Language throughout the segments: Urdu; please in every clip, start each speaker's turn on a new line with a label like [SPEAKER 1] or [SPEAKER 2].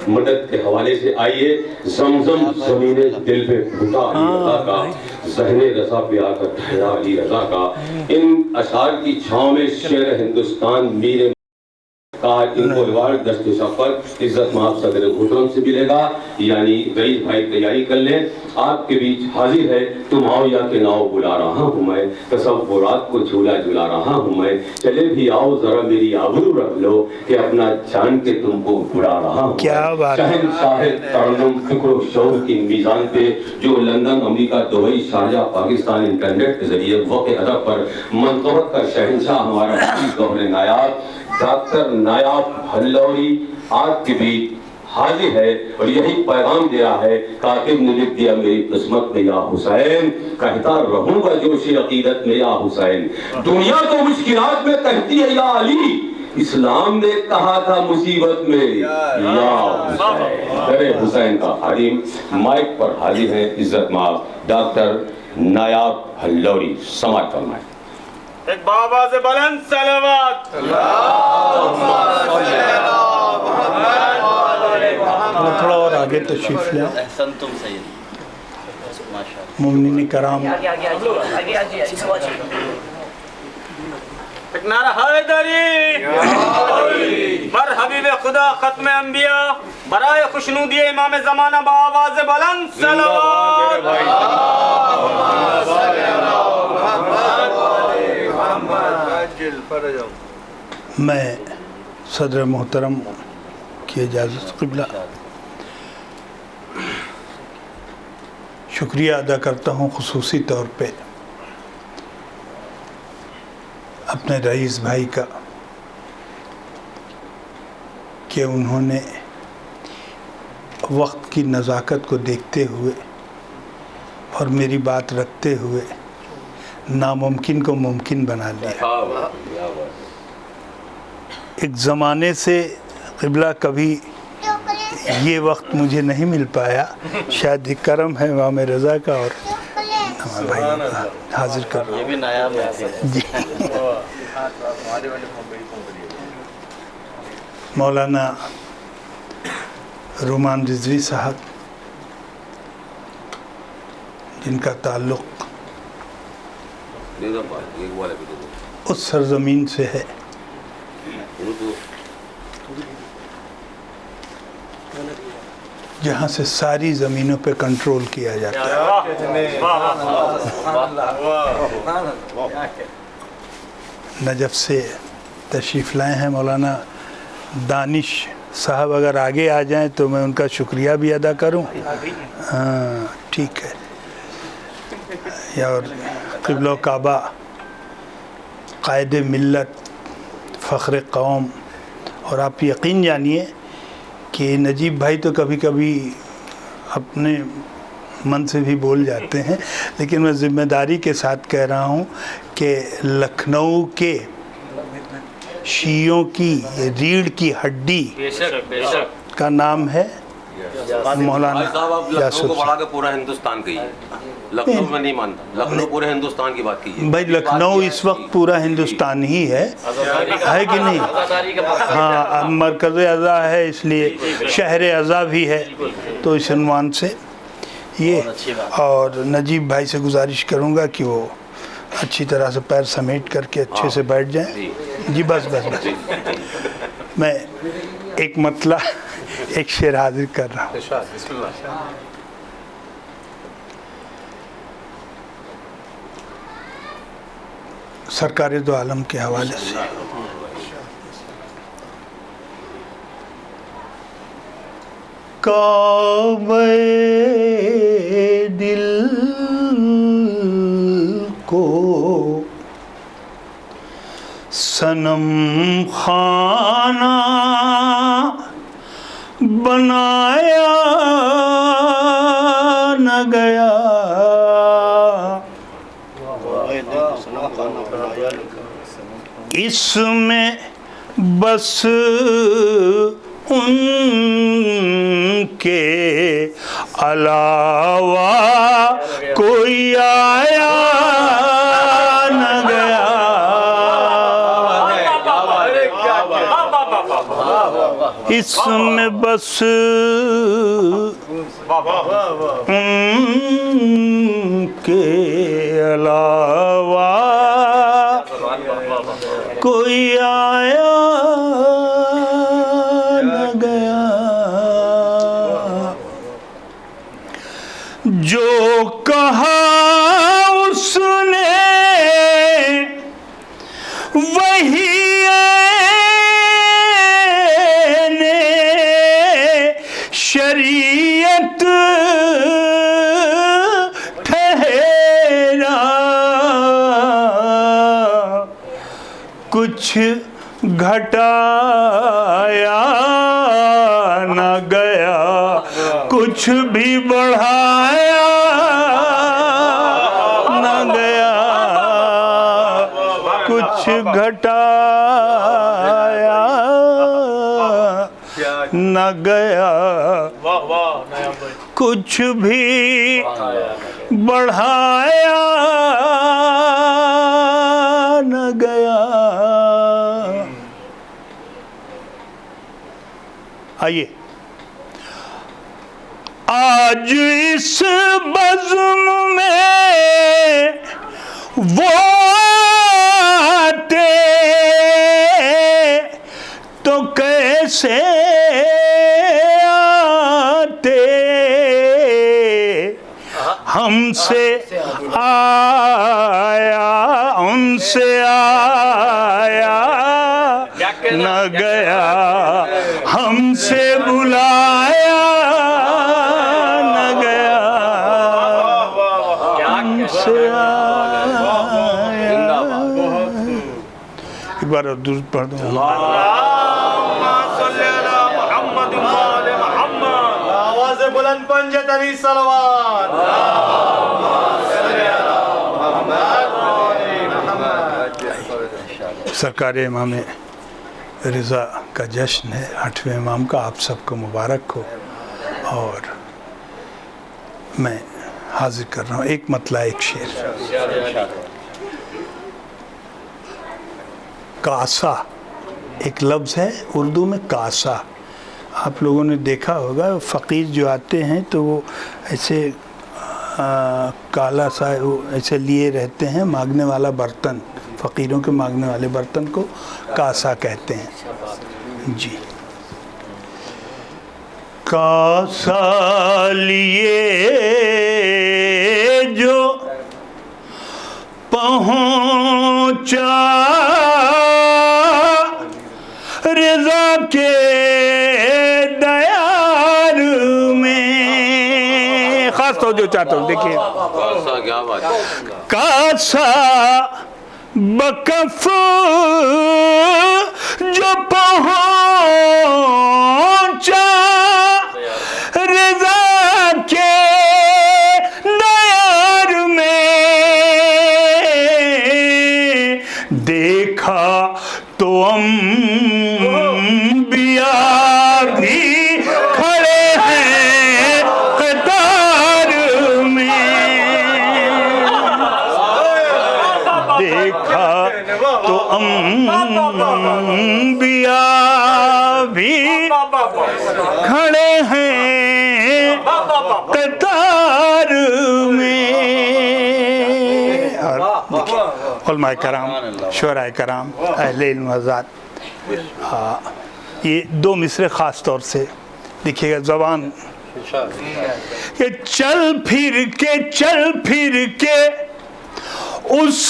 [SPEAKER 1] مدد کے حوالے سے آئیے زمزم زمین دل پہ گھٹا علی رضا کا، ذہن رضا پہ آ کر ٹھہرا علی رضا کا، ان اشعار کی چھاؤں میں شیر ہندوستان میر کہا ان کو ریوارڈ دست شفر عزت مآب صدر محترم سے ملے گا، یعنی رئیس بھائی تیاری کر لیں، آپ کے بیچ حاضر ہے تم آؤ یا کہ ناؤ بلا رہا ہوں میں، تصورات کو جھولا جھولا رہا ہوں میں، چلے بھی آؤ ذرا میری آبرو رکھ لو کہ اپنا جان کے تم کو بلا رہا ہوں میں، شہنشاہ ترنم فکر و شعور کی میزان پہ جو لندن، امریکہ، دبئی، شارجہ، پاکستان انٹرنیٹ کے ذریعے وقت ادب پر منقبت کا شہنشاہ ہمارا گوہر نایاب ڈاکٹر نایاب بھلوری آپ کے بیچ حاضر ہے، اور یہی پیغام دیا ہے، کاتب نے لکھ دیا میری قسمت میں یا حسین، کہتا رہوں گا جوش عقیدت میں یا حسین، دنیا تو مشکلات میں کہتی ہے یا علی، اسلام نے کہا تھا مصیبت میں یا حسین۔ در حسین کا حریم مائک پر حاضر ہیں عزت مآب ڈاکٹر نایاب بھلوری، سماعت فرمائیں۔
[SPEAKER 2] ایک بابا سے بلند صلوات،
[SPEAKER 3] تھوڑا اور آگے تشریف لیں مومنین کرام۔
[SPEAKER 2] ایک نعرہ حیدری بر حبیب خدا ختم انبیاء برائے خوشنودی امام زمانہ بآواز بلند صلوات۔
[SPEAKER 3] میں صدر محترم کی اجازت قبلہ شکریہ ادا کرتا ہوں خصوصی طور پہ اپنے رئیس بھائی کا کہ انہوں نے وقت کی نزاکت کو دیکھتے ہوئے اور میری بات رکھتے ہوئے ناممکن کو ممکن بنا لیا۔ ایک زمانے سے قبلہ کبھی یہ وقت مجھے نہیں مل پایا، شاید ایک کرم ہے امام رضا کا، اور بھائی حاضر کر
[SPEAKER 4] یہ بھی نایاب ہے
[SPEAKER 3] جی مولانا رومان رضوی صاحب جن کا تعلق اس سرزمین سے ہے جہاں سے ساری زمینوں پہ کنٹرول کیا جاتا ہے۔ نجف سے تشریف لائے ہیں مولانا دانش صاحب، اگر آگے آ جائیں تو میں ان کا شکریہ بھی ادا کروں۔ ہاں ٹھیک ہے۔ اور قبلہ کعبہ، قائد ملت، فخر قوم، اور آپ یقین جانیے کہ نجیب بھائی تو کبھی کبھی اپنے من سے بھی بول جاتے ہیں، لیکن میں ذمہ داری کے ساتھ کہہ رہا ہوں کہ لکھنؤ کے شیعوں کی ریڑھ کی ہڈی کا نام ہے مولانا
[SPEAKER 1] لکھنؤ کو بڑھا کے پورا ہندوستان کہیے، لکھنؤ میں نہیں مانتا، لکھنؤ پورے ہندوستان کی بات کیجیے
[SPEAKER 3] بھائی۔ لکھنؤ اس وقت پورا ہندوستان ہی ہے کہ نہیں؟ ہاں مرکز اعضا ہے، اس لیے شہر اعضا بھی ہے، تو اس عنوان سے یہ۔ اور نجیب بھائی سے گزارش کروں گا کہ وہ اچھی طرح سے پیر سمیٹ کر کے اچھے سے بیٹھ جائیں۔ جی بس بس بس، میں ایک مطلع ایک شعر حاضر کر رہا ہوں۔ سرکار دو عالم کے حوالے سے۔ کعبہ دل کو صنم خانہ بنایا نہ گیا، اس میں بس ان کے علاوہ کوئی آیا نہ گیا۔ اس میں بس ان کے علاوہ کوئی آیا نہ گیا، جو کہا اس نے وہی شریعت ٹھہرا، کچھ گھٹایا نہ گیا، کچھ بھی بڑھایا نہ گیا، کچھ گھٹایا نہ گیا، کچھ بھی بڑھایا نہ گیا۔ آئیے آج اس بزم میں وہ آتے تو کیسے آتے، ہم سے آیا ان سے آیا نہ گیا، ہم سے بلایا نہ گیا، ہم سے آیا۔ ایک بار درود پڑھ دو۔
[SPEAKER 2] آواز بلند پنجہ تری صلوات۔
[SPEAKER 3] سرکار امام رضا کا جشن ہے، 8ویں امام کا، آپ سب کو مبارک ہو۔ اور میں حاضر کر رہا ہوں ایک مطلع ایک شعر۔ کاسا ایک لفظ ہے اردو میں، کاسا۔ آپ لوگوں نے دیکھا ہوگا فقیر جو آتے ہیں تو وہ ایسے کالا سا ایسے لیے رہتے ہیں، مانگنے والا برتن، فقیروں کے مانگنے والے برتن کو کاسا کہتے ہیں۔ جی کاسا لیے جو پہنچا رضا کے دیار میں، خاص توجہ چاہتا ہوں، دیکھیے کاسا بکف جو پہنچا رضا کے دیار میں، دیکھا تو انبیاء بھی کھڑے ہیں قطار میں، دیکھا تو انبیاء بھی کھڑے ہیں قطار میں۔ اور علماء کرام، شعراء کرام، اہل علم حضرات، یہ دو مصرے خاص طور سے دیکھیے گا زبان کہ چل پھر کے اس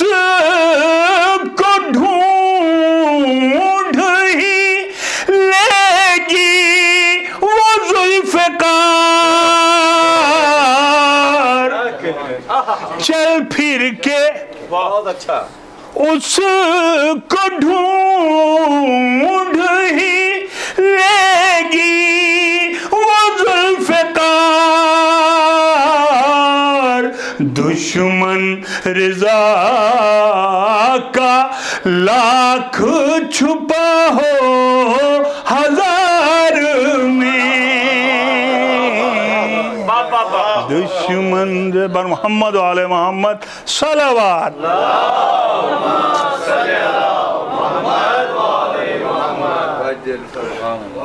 [SPEAKER 3] کو ڈھونڈ ہی لے گی وہ ذوالفقار، چل پھر کے
[SPEAKER 2] بہت اچھا
[SPEAKER 3] اس کو ڈھونڈ ہی لے گی وہ ذوالفقار، دشمن رضا کا لاکھ چھپا ہو ہزار میں، دشمن بر محمد و آل محمد صلوات۔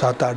[SPEAKER 3] 7-8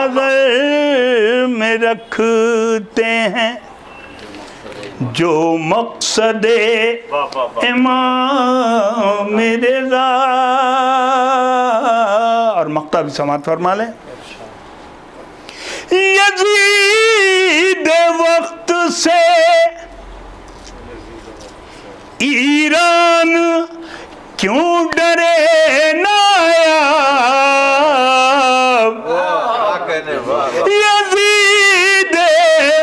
[SPEAKER 3] نظر میں رکھتے ہیں جو مقصد امام رضا. اور مقطع بھی سماعت فرما لیں. یزید وقت سے ایران کیوں ڈرے نایاب. یزید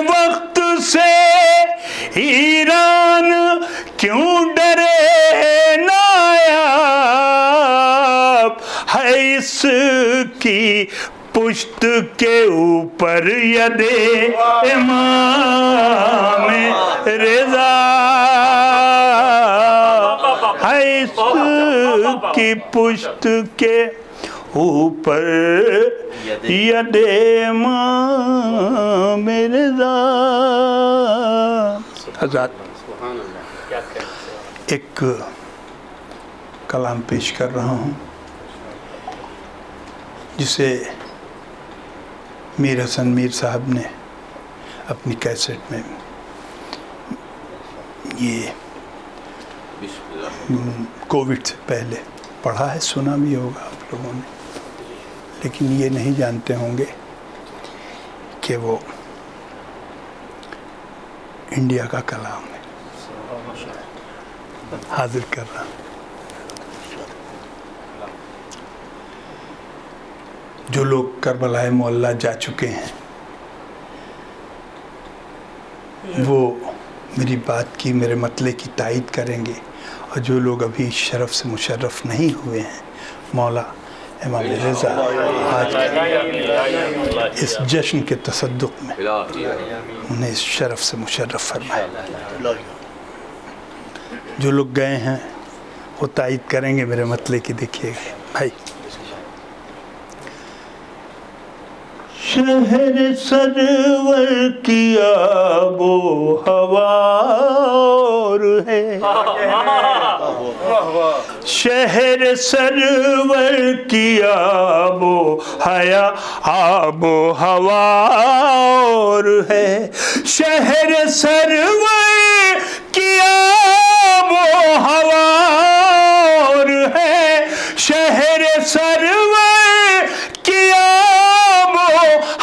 [SPEAKER 3] وقت سے ایران کیوں ڈرے نایاب. ہے اس کی پشت کے اوپر ید امام رضا. ہے اس کی پشت کے اوپر ید امام رضا. حضرات ایک کلام پیش کر رہا ہوں جسے میر حسن میر صاحب نے اپنی کیسٹ میں یہ کووڈ سے پہلے پڑھا ہے, سنا بھی ہوگا آپ لوگوں نے, لیکن یہ نہیں جانتے ہوں گے کہ وہ انڈیا کا کلام ہے. حاضر کر رہا ہوں. جو لوگ کربلا معلیٰ جا چکے ہیں وہ میری بات کی, میرے مطلع کی تائید کریں گے, اور جو لوگ ابھی شرف سے مشرف نہیں ہوئے ہیں مولا امام رضا آج اس جشن کے تصدق میں انہیں اس شرف سے مشرف فرمائے. جو لوگ گئے ہیں وہ تائید کریں گے میرے مطلع کی. دیکھیے گا بھائی. شہر سرور کی آب و ہوا اور ہے, شہر سرور کی آب و حیا آب و ہوا اور ہے. شہر سرور کی آب و ہوا اور ہے. شہر سرور کی آب و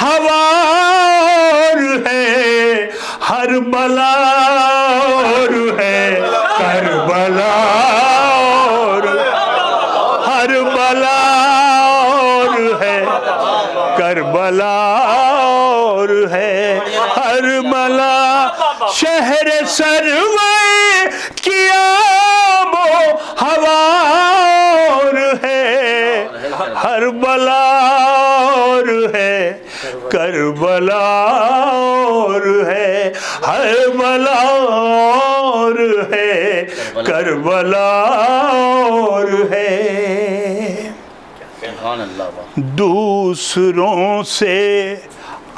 [SPEAKER 3] ہوا اور ہے. ہر بلا اور ہے کربلا اور, ہر بلا اور ہے کربلا اور ہے. ہر بلا شہر سرور کی آب و ہوا اور ہے. ہر بلا اور ہے کربلا اور ہے. ہر بلا اور ہے کربلا اور ہے. دوسروں سے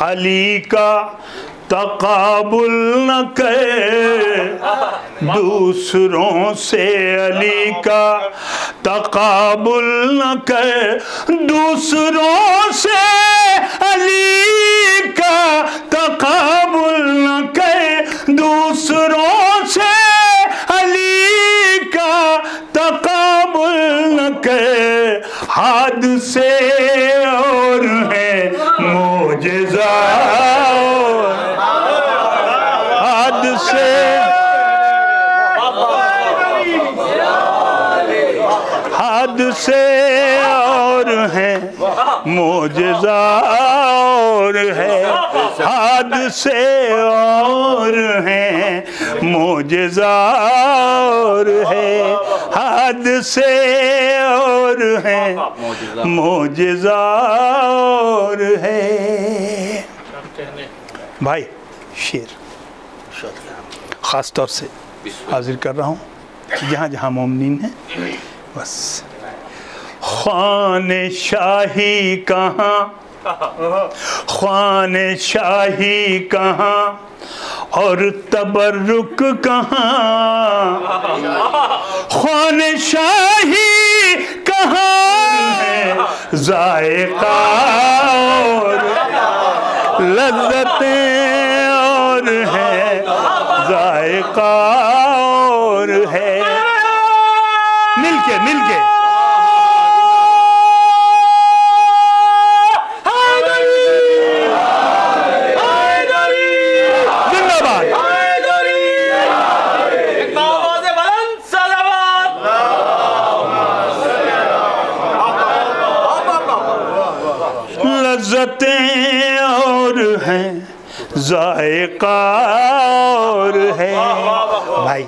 [SPEAKER 3] علی کا تقابل نہ کر, دوسروں سے علی کا تقابل نہ کر. دوسروں سے علی کا تقابل نہ کر. دوسروں سے علی کا تقابل نہ کر. حادثے اور ہیں معجزہ, حادثے حادثے اور ہیں معجزہ اور ہے. حادثے اور ہیں معجزہ اور ہے. حادثے اور ہیں معجزہ اور ہے. بھائی شعر خاص طور سے حاضر کر رہا ہوں جہاں جہاں مومنین ہیں. بس خوان شاہی کہاں, خوان شاہی کہاں اور تبرک کہاں. خوان شاہی کہاں ہے ذائقہ اور مل کے زندہ باد. لذتیں اور ہیں ذائقہ اور ہے. بھائی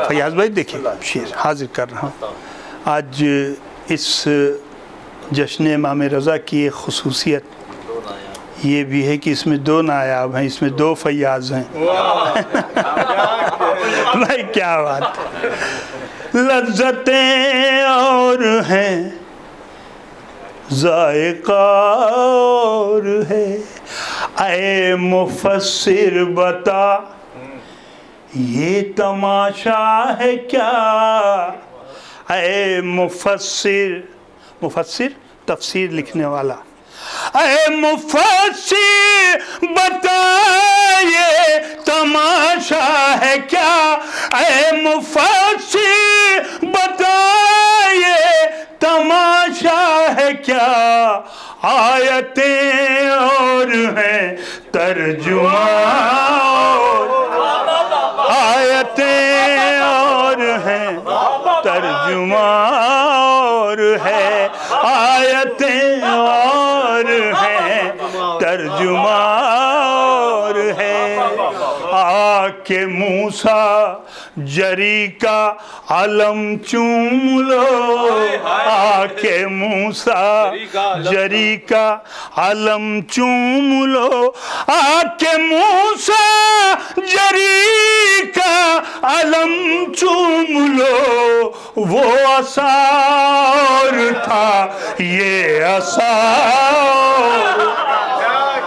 [SPEAKER 3] فیاض بھائی دیکھیں شعر حاضر کر رہا ہوں. آج اس جشن امام رضا کی ایک خصوصیت یہ بھی ہے کہ اس میں 2 نایاب ہیں, اس میں 2 فیاض ہیں. بھائی کیا بات. لذتیں اور ہیں ذائقہ اور ہے, اے مفسر بتا یہ تماشا ہے کیا. اے مفسر, مفسر تفسیر لکھنے والا, اے مفسر بتا یہ تماشا ہے کیا. اے مفسر بتا یہ تماشا ہے کیا. آیتیں اور ہیں ترجمہ آیتیں اور ہیں ترجمہ اور ہے. آیتیں اور ہیں ترجمہ اور ہے. آ کے موسیٰ جری کا علم چوم لو. آ کے موسیٰ جری کا علم چوم لو. آ کے موسیٰ جری کا علم چوم لو. وہ عصا اور تھا یہ عصا,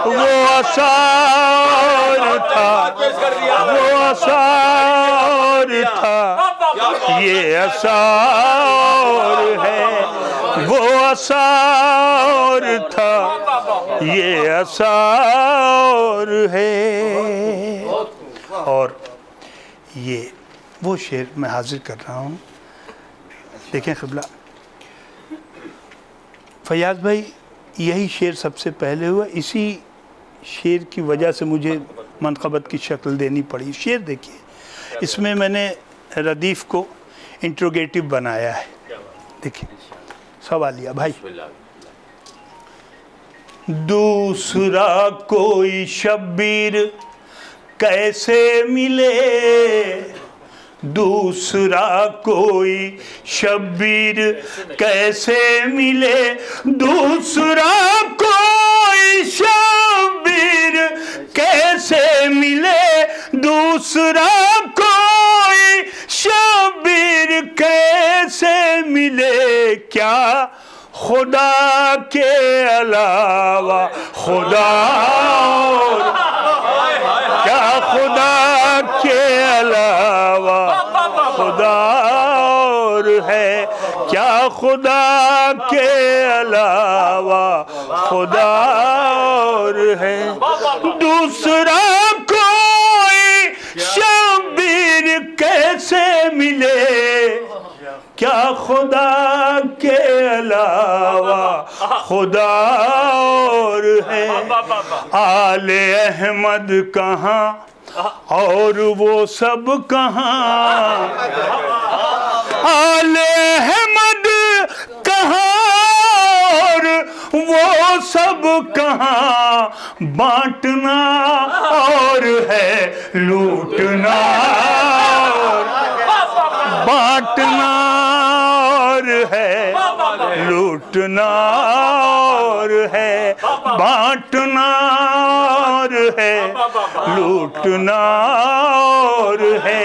[SPEAKER 3] وہ عصا اور تھا, وہ عصا اور تھا یہ عصا اور ہے. وہ عصا اور تھا یہ عصا اور ہے. اور یہ وہ شعر میں حاضر کر رہا ہوں. دیکھیں قبلہ فیاض بھائی یہی شعر سب سے پہلے ہوا, اسی شعر کی وجہ سے مجھے منقبت کی شکل دینی پڑی. شعر دیکھیے, اس میں میں نے ردیف کو انٹروگیٹو بنایا ہے. دیکھیں سوالیہ بھائی. دوسرا کوئی شبیر کیسے ملے, دوسرا کوئی شبیر کیسے ملے. دوسرا کوئی شبیر کیسے ملے. دوسرا کوئی شبیر کیسے ملے. کیا خدا کے علاوہ خدا اور, کیا خدا کے علاوہ خدا اور ہے. کیا خدا کے علاوہ خدا اور ہے. دوسرا کوئی شبیر کیسے ملے. کیا خدا کے علاوہ خدا اور ہے. آل احمد کہاں اور وہ سب کہاں. آل احمد کہاں اور وہ سب کہاں. بانٹنا اور ہے لوٹنا اور, بانٹنا اور ہے لوٹنا اور ہے. بانٹنا اور ہے لوٹنا اور ہے.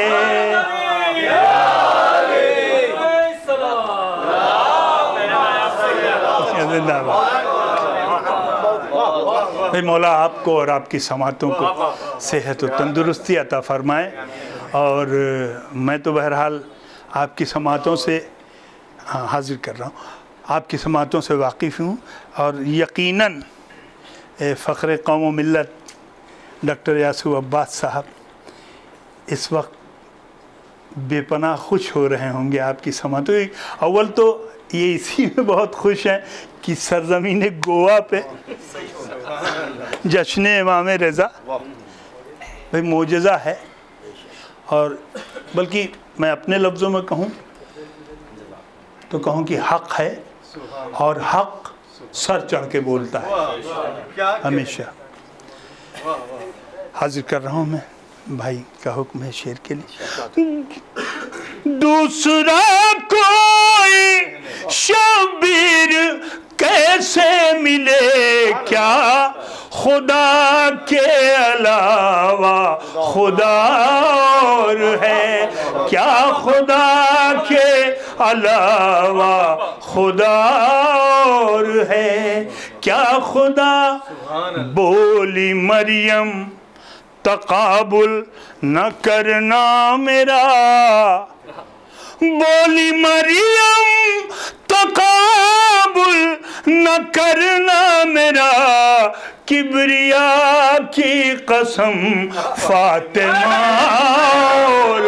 [SPEAKER 3] بھائی مولا آپ کو اور آپ کی سماعتوں کو صحت و تندرستی عطا فرمائے. اور میں تو بہرحال آپ کی سماعتوں سے حاضر کر رہا ہوں, آپ کی سماعتوں سے واقف ہوں. اور یقیناً فخر قوم و ملت ڈاکٹر یاسو عباس صاحب اس وقت بے پناہ خوش ہو رہے ہوں گے آپ کی سماعت. تو اول تو یہ اسی میں بہت خوش ہیں کہ سرزمین گوا پہ جشن امام رضا بھائی معجزہ ہے. اور بلکہ میں اپنے لفظوں میں کہوں تو کہوں کہ حق ہے اور حق سر چڑھ کے بولتا ہے ہمیشہ. حاضر کر رہا ہوں میں بھائی کا حکم ہے شعر کے لیے. دوسرا کوئی شبیر کیسے ملے کیا خدا کے علاوہ خدا اور ہے کیا خدا کے علاوہ خدا اور ہے کیا خدا. بولی مریم تقابل نہ کرنا میرا بولی مریم تقابل نہ کرنا میرا کبریا کی قسم فاطمہ اور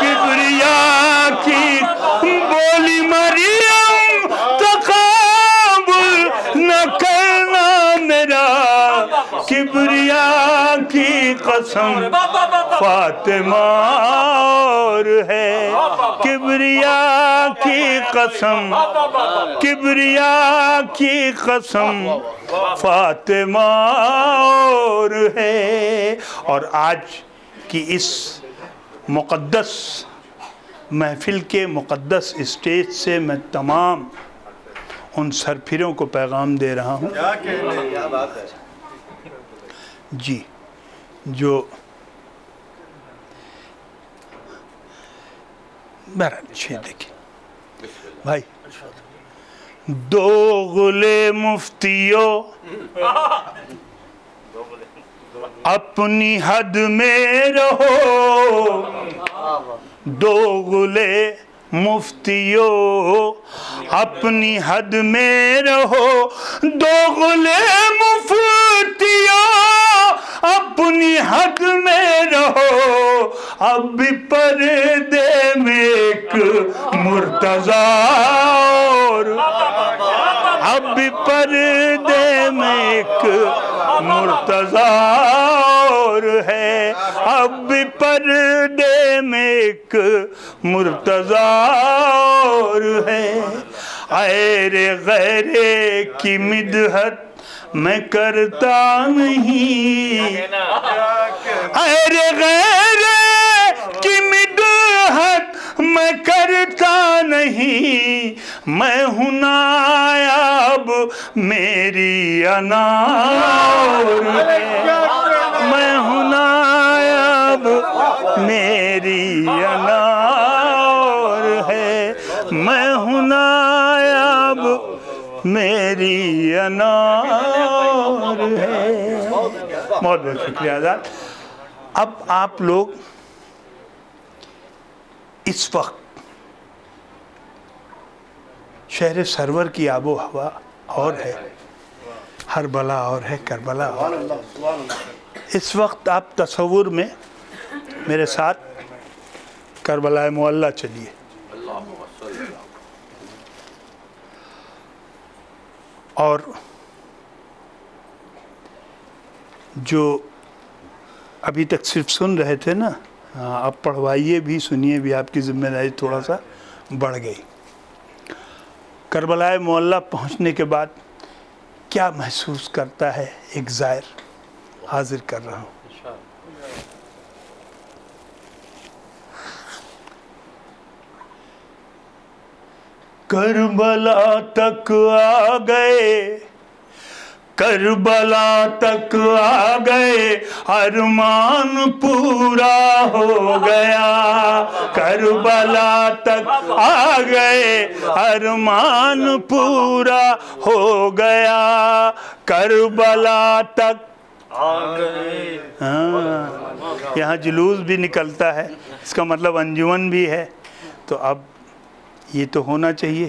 [SPEAKER 3] کبریا کی بولی مریم تقابل نہ کرنا میرا کبریا کی قسم فاطمہ اور ہے کبریا کی قسم کبریا کی قسم فاطمہ اور ہے. اور آج کی اس مقدس محفل کے مقدس اسٹیج سے میں تمام ان سرپھروں کو پیغام دے رہا ہوں جی جو بہرحال دیکھیں بھائی دوغلے مفتیوں اپنی حد میں رہو دوغلے مفتیوں اپنی حد میں رہو دوغلے مفتیوں اپنی حد میں رہو اب بھی پردے میں ایک مرتضیٰ اور اب بھی پردے میں ایک مرتضیٰ اور ہے اب بھی پردے میں ایک مرتضیٰ اور ہے. غیر غیرے کی مدحت میں کرتا نہیں غیر کی مدحت میں کرتا نہیں میں ہوں نایاب میری انا اور ہے میں ہوں نایاب میری انا اور ہے میں ہوں نایاب میری انا اور ہے. بہت بہت شکریہ آزاد. اب آپ لوگ اس وقت شہر سرور کی آب و ہوا اور ہے ہر بلا اور ہے کربلا اور اس وقت آپ تصور میں میرے ساتھ کربلا معلیٰ چلیے. اور جو ابھی تک صرف سن رہے تھے نا اب پڑھوائیے بھی سنیے بھی آپ کی ذمہ داری تھوڑا سا بڑھ گئی. کربلا معلیٰ پہنچنے کے بعد کیا محسوس کرتا ہے ایک زائر حاضر کر رہا ہوں. کربلا تک آ گئے کربلا تک آ گئے ارمان پورا ہو گیا کربلا تک آ گئے ارمان پورا ہو گیا کربلا تک آ گئے. یہاں جلوس بھی نکلتا ہے اس کا مطلب انجمن بھی ہے تو اب یہ تو ہونا چاہیے.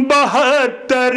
[SPEAKER 3] 72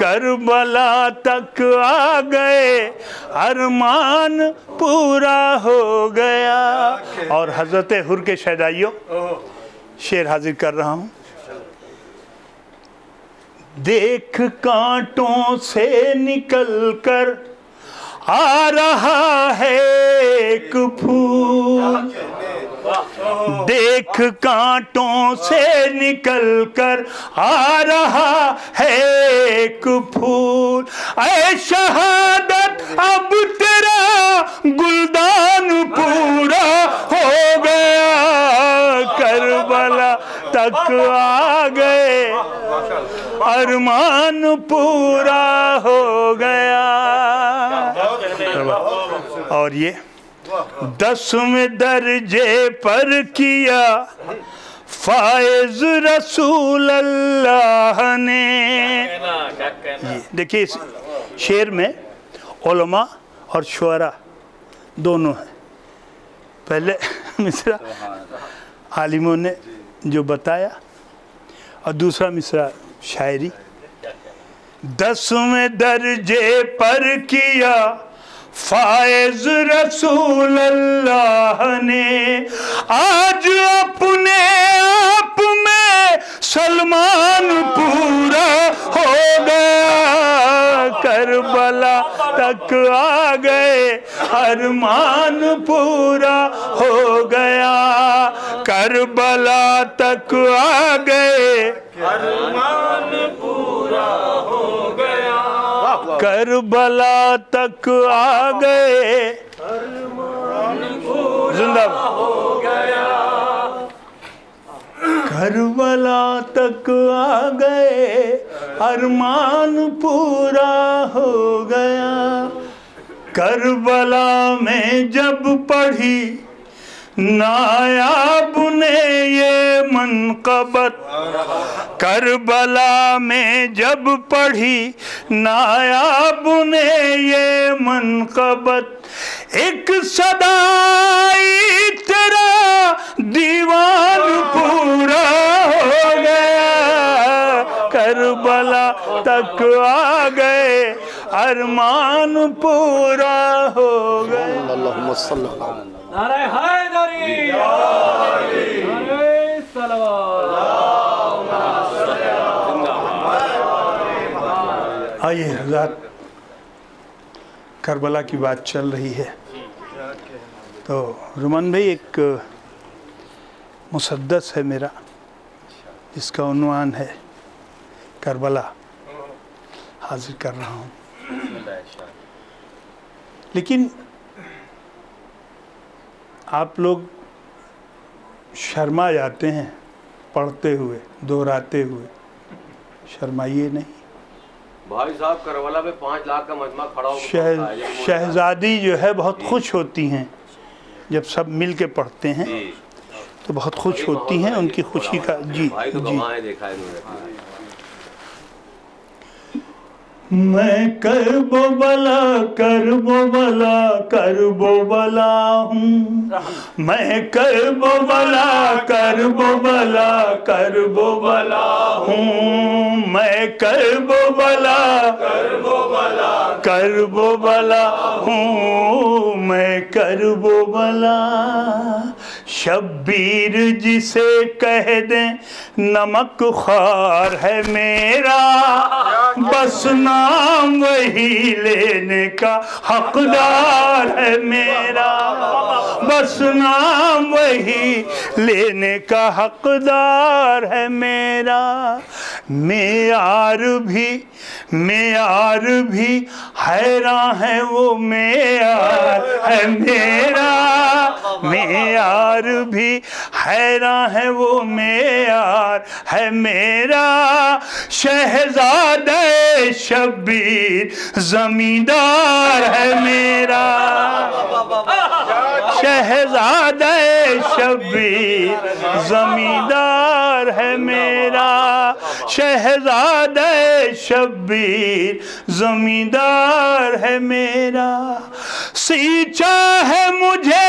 [SPEAKER 3] کربلا تک آ گئے ارمان پورا ہو گیا. اور حضرت حر کے شہدائیوں شعر حاضر کر رہا ہوں. دیکھ کانٹوں سے نکل کر آ رہا ہے ایک پھول, دیکھ کانٹوں سے نکل کر آ رہا ہے ایک پھول. اے شہادت اب تیرا گلدان پورا ہو گیا, کربلا تک آ گئے ارمان پورا ہو گیا. اور یہ 10ویں درجے پر کیا فائز رسول اللہ نے. دیکھیے اس شعر میں علماء اور شعراء دونوں ہیں. پہلے مصرع عالموں نے جو بتایا اور دوسرا مصرع شاعری. 10ویں درجے پر کیا فائز رسول اللہ نے, آج اپنے آپ میں سلمان پورا ہو گیا, کربلا تک آ گئے ارمان پورا ہو گیا, کربلا تک آ گئے ارمان پورا ہو گیا, کربلا تک آ گئے زندہ ہو گیا, کربلا تک آ گئے ارمان پورا ہو گیا. کربلا میں جب پڑھی نایاب نے یہ منقبت, کربلا میں جب پڑھی نایاب نے یہ منقبت, ایک صدائی تیرا دیوان پورا ہو گیا, کربلا تک آ گئے ارمان پورا ہو گیا.
[SPEAKER 4] اللہم صلی اللہ علیہ وسلم.
[SPEAKER 2] نعرہ حیدری, نعرہ صلوات.
[SPEAKER 3] آئیے حضرات, کربلا کی بات چل رہی ہے تو رومان بھائی ایک مسدس ہے میرا جس کا عنوان ہے کربلا, حاضر کر رہا ہوں. لیکن آپ لوگ شرما جاتے ہیں پڑھتے ہوئے, دہراتے ہوئے, شرمائیے نہیں.
[SPEAKER 4] بھائی صاحب کربلا میں 5 لاکھ کا مجمع کھڑا ہو.
[SPEAKER 3] شہزادی جو ہے بہت خوش ہوتی ہیں جب سب مل کے پڑھتے ہیں تو بہت خوش ہوتی ہیں, ان کی خوشی کا. جی جی. میں کرب و بلا کرب و بلا کرب و بلا ہوں, میں کرب و بلا کرب و بلا کرب و بلا ہوں, میں کرب و بلا کرب و بلا کرب و بلا ہوں, میں کرب و بلا. شبیر جسے کہہ دیں نمک خوار ہے میرا, بس نام وہی لینے کا حقدار ہے میرا, بس نام وہی لینے کا حقدار ہے میرا. معیار بھی حیران ہے وہ معیار ہے میرا, معیار بھی حیران ہے وہ معیار ہے میرا. شہزادہ شبیر زمیندار ہے میرا, شہزادہ شبیر زمیندار ہے میرا, شہزادہ شبیر زمیندار ہے میرا. سینچا ہے مجھے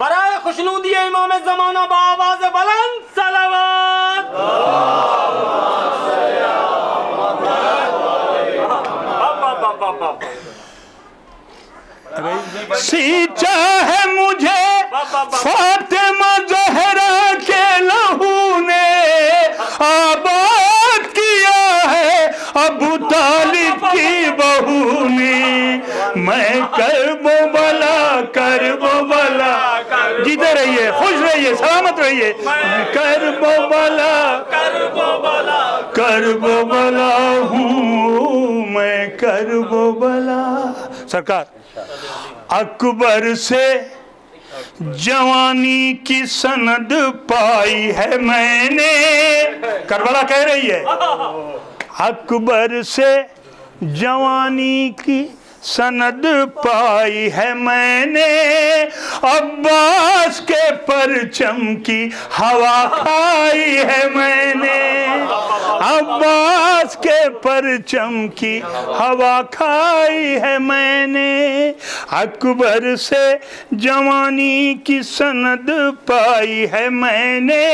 [SPEAKER 2] برائے خوشنودی امام زمانہ بآواز بلند صلوات۔
[SPEAKER 3] سینچا ہے مجھے فاطمہ زہرا کے لہو نے، آباد کیا ہے ابو طالب کی بہو نے۔ میں کرب و بلا، کرب و بلا، جیتے رہیے، خوش رہیے، سلامت رہیے، کرب و بلا،
[SPEAKER 2] کرب و بلا،
[SPEAKER 3] کرب و بلا ہوں میں، کرب و بلا۔ سرکار اکبر سے جوانی کی سند پائی ہے میں نے، کربلا کہہ رہی ہے، اکبر سے جوانی کی سند پائی ہے میں نے، عباس کے پرچم کی ہوا کھائی ہے میں نے، عباس کے پرچم کی ہوا کھائی ہے میں نے، اکبر سے جوانی کی سند پائی ہے میں نے،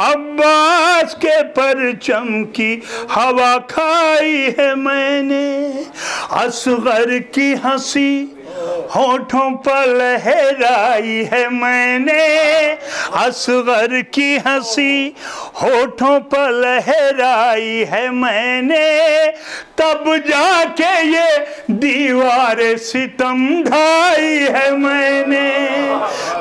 [SPEAKER 3] عباس کے پرچم کی ہوا کھائی ہے میں نے، اصغر کی ہنسی ہونٹوں پر لہرائی ہے میں نے، اصغر کی ہنسی ہونٹوں پر لہرائی ہے میں نے، تب جا کے یہ دیوار ستم ڈھائی ہے میں نے،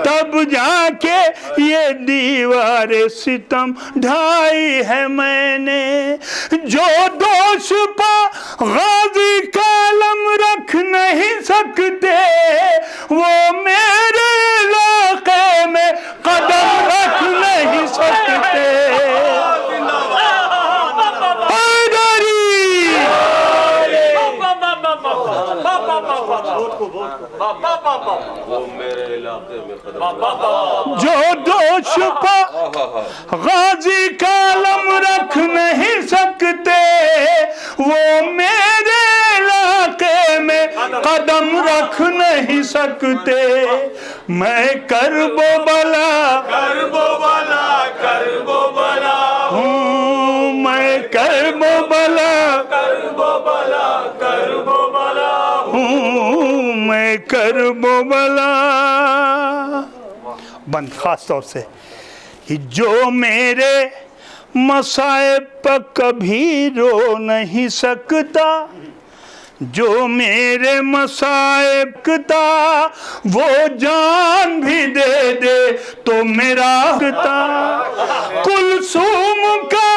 [SPEAKER 3] تب جا کے یہ دیوار ستم ڈھائی ہے میں نے، جو دوش پا غازی کا علم رکھ نہیں سکتے وہ میرے علاقے میں قدم رکھ نہیں سکتے۔
[SPEAKER 4] وہ میرے علاقے میں قدم،
[SPEAKER 3] جو دوش پا غازی کا علم رکھ نہیں سکتے وہ میرے علاقے میں قدم رکھ نہیں سکتے۔ میں کرب و بلا،
[SPEAKER 2] کرب و بلا، کرب و بلا
[SPEAKER 3] ہوں میں کرب و بلا،
[SPEAKER 2] کرب و بلا، کرب و بلا
[SPEAKER 3] ہوں میں کرب و بلا۔ بند خاص طور سے کہ جو میرے مصائب پر کبھی رو نہیں سکتا، جو میرے مصائب کتا وہ جان بھی دے دے تو میرا کتا، کلثوم کا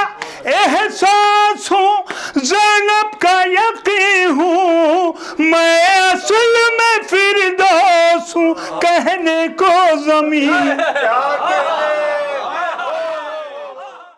[SPEAKER 3] احساس ہوں، زینب کا یقین ہوں، میں اصل میں فردوس ہوں، کہنے کو زمین